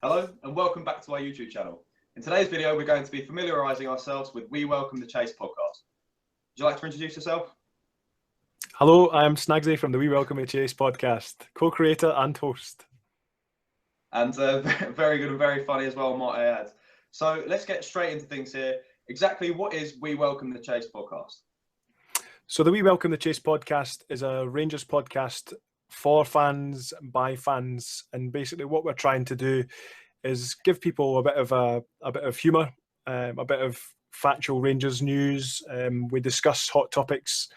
Hello and welcome back to our YouTube channel. In today's video, we're going to be familiarising ourselves with We Welcome the Chase podcast. Would you like to introduce yourself? Hello, I'm Snagsy from the We Welcome the Chase podcast, co-creator and host. And very good and very funny as well, might I add. So let's get straight into things here. Exactly what is We Welcome the Chase podcast? So the We Welcome the Chase podcast is a Rangers podcast for fans, by fans, and basically what we're trying to do is give people a bit of humour, a bit of factual Rangers news. We discuss hot topics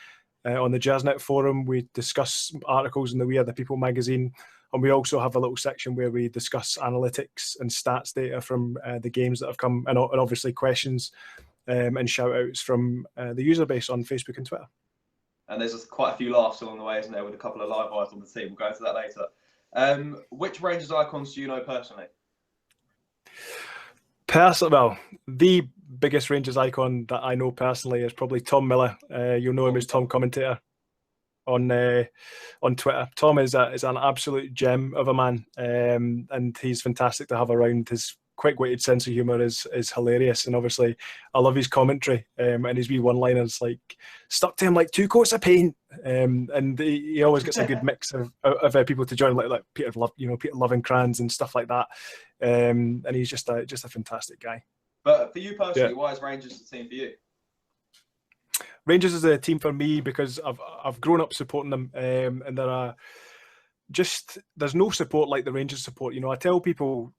on the Jazznet forum. We discuss articles in the We Are the People magazine, and we also have a little section where we discuss analytics and stats data from the games that have come, and obviously questions and shout outs from the user base on Facebook and Twitter. And there's quite a few laughs along the way, isn't there, with a couple of live wires on the team. We'll go into that later. Which Rangers icons do you know personally? Well, the biggest Rangers icon that I know personally is probably Tom Miller. You'll know him as Tom Commentator on Twitter. Tom is an absolute gem of a man, and he's fantastic to have around. His quick-witted sense of humour is hilarious, and obviously I love his commentary and his wee one-liners like "stuck to him like two coats of paint," and he always gets a good mix of people to join, like Peter Lovenkrands and stuff like that, and he's just a fantastic guy. But for you personally, why is Rangers the team for you? Rangers is a team for me because I've grown up supporting them, and there's no support like the Rangers support. You know, I tell people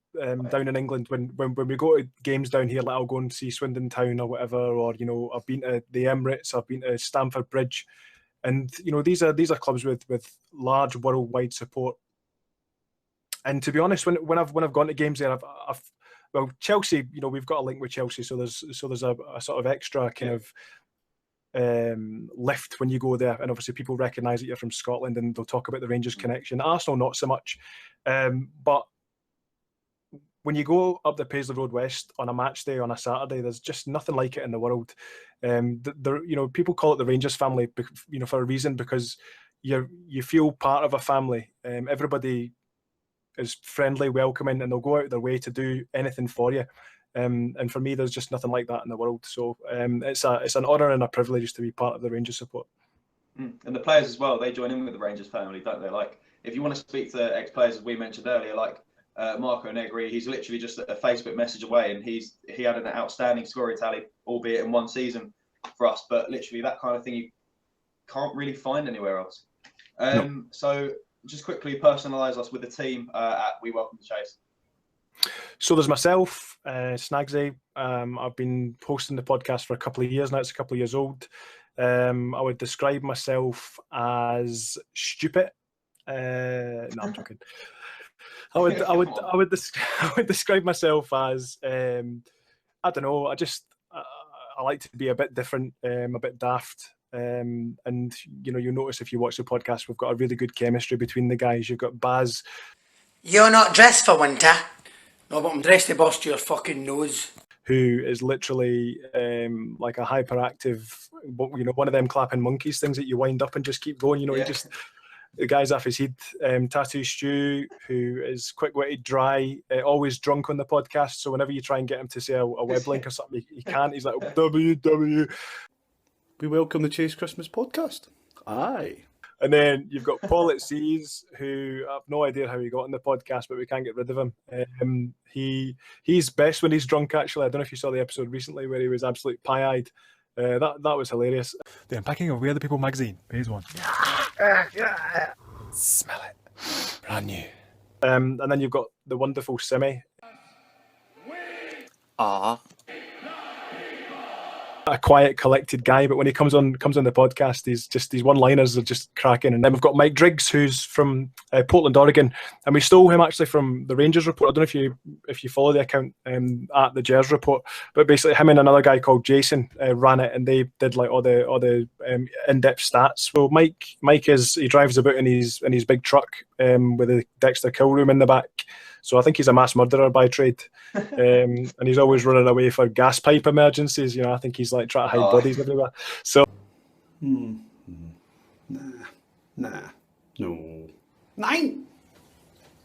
down in England when we go to games down here, like I'll go and see Swindon Town or whatever, or you know, I've been to the Emirates, I've been to Stamford Bridge, and you know, these are clubs with large worldwide support. And to be honest, when I've gone to games there, well, Chelsea, you know, we've got a link with Chelsea, so there's a sort of extra kind of lift when you go there, and obviously people recognise that you're from Scotland and they'll talk about the Rangers connection. Arsenal not so much, but when you go up the Paisley Road West on a match day on a Saturday, there's just nothing like it in the world. You know, people call it the Rangers family, you know, for a reason, because you feel part of a family. Everybody is friendly, welcoming, and they'll go out their way to do anything for you. And for me, there's just nothing like that in the world. So it's an honour and a privilege to be part of the Rangers support. And the players as well, they join in with the Rangers family, don't they? Like, if you want to speak to ex-players, as we mentioned earlier, like Marco Negri, he's literally just a Facebook message away, and he had an outstanding scoring tally, albeit in one season for us. But literally, that kind of thing you can't really find anywhere else. No. So just quickly personalise us with the team at We Welcome the Chase. So there's myself, Snagsy. I've been hosting the podcast for a couple of years now. It's a couple of years old. I would describe myself as stupid. No, I'm joking. I would describe myself as I don't know. I like to be a bit different, a bit daft. And you know, you'll notice if you watch the podcast, we've got a really good chemistry between the guys. You've got Baz. You're not dressed for winter. No, but I'm dressed to burst your fucking nose. Who is literally like a hyperactive, you know, one of them clapping monkeys things that you wind up and just keep going. You know, he just, the guy's off his head. Tattoo Stew, who is quick-witted, dry, always drunk on the podcast. So whenever you try and get him to say a web link or something, he can't. He's like, WW. We Welcome the Chase Christmas podcast. Aye. And then you've got Paul at Seas, who I have no idea how he got on the podcast, but we can't get rid of him. He's best when he's drunk, actually. I don't know if you saw the episode recently where he was absolute pie-eyed. That was hilarious. The unpacking of We Are the People magazine, page 1. Smell it. Brand new. And then you've got the wonderful Simi. A quiet, collected guy, but when he comes on the podcast, these one-liners are just cracking. And then we've got Mike Driggs, who's from Portland, Oregon, and we stole him actually from the Rangers Report. I don't know if you follow the account at the Jers Report, but basically him and another guy called Jason ran it, and they did like all the in-depth stats. Well, Mike he drives about in his big truck with a Dexter kill room in the back. So I think he's a mass murderer by trade, and he's always running away for gas pipe emergencies. You know, I think he's like trying to hide bodies everywhere. So, No. 9.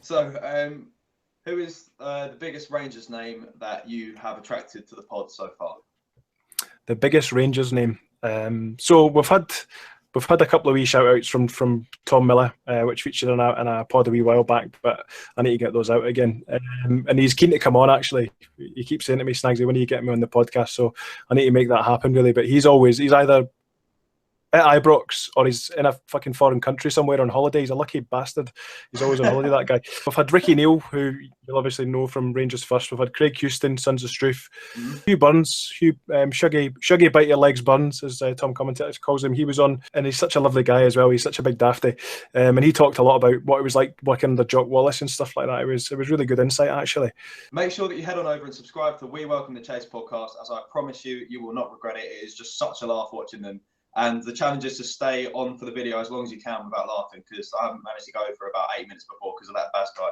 So, Who is the biggest Rangers name that you have attracted to the pod so far? The biggest Rangers name. So we've had a couple of wee shout outs from Tom Miller, which featured in a pod a wee while back, but I need to get those out again. And he's keen to come on, actually. He keeps saying to me, Snagsy, when are you getting me on the podcast? So I need to make that happen, really. But he's either at Ibrox or he's in a fucking foreign country somewhere on holiday. He's a lucky bastard. He's always on holiday, that guy. We've had Ricky Neal, who you'll obviously know from Rangers First. We've had Craig Houston, Sons of Struth. Hugh Burns, Shuggy Bite Your Legs Burns, as Tom Commentator calls him. He was on, and he's such a lovely guy as well. He's such a big dafty. And he talked a lot about what it was like working under Jock Wallace and stuff like that. It was really good insight, actually. Make sure that you head on over and subscribe to We Welcome the Chase podcast, as I promise you, you will not regret it. It is just such a laugh watching them. And the challenge is to stay on for the video as long as you can without laughing, because I haven't managed to go for about 8 minutes before because of that Baz guy.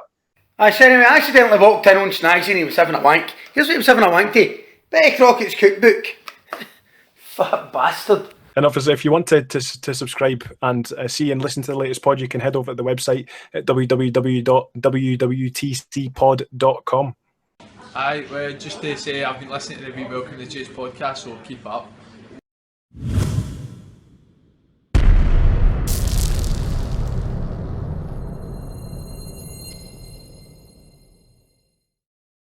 I said anyway, I accidentally walked in on Snagsy and he was having a wank. Here's what he was having a wank to. Betty Crockett's cookbook. Fat bastard. And obviously, if you want to subscribe and see and listen to the latest pod, you can head over to the website at www.wwtcpod.com. Aye, well, just to say, I've been listening to the We Welcome the Chase podcast, so keep up.